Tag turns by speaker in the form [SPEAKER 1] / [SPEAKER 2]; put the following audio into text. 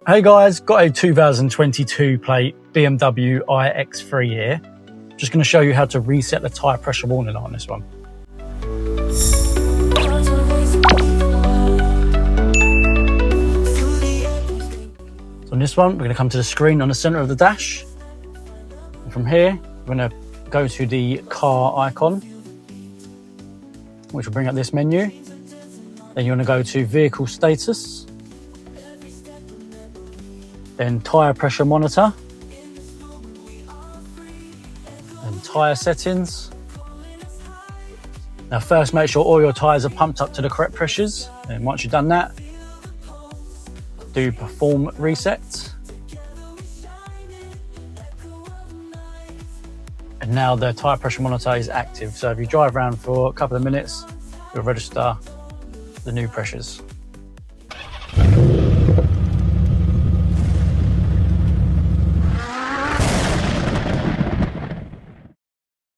[SPEAKER 1] Hey guys, got a 2022 plate BMW iX3 here. Just going to show you how to reset the tyre pressure warning light on this one. So on this one, we're going to come to the screen on the centre of the dash. And from here, we're going to go to the car icon, which will bring up this menu. Then you're going to go to vehicle status. Then tyre pressure monitor, and tyre settings. Now first make sure all your tyres are pumped up to the correct pressures, and once you've done that, do perform reset. And now the tyre pressure monitor is active, so if you drive around for a couple of minutes, you'll register the new pressures.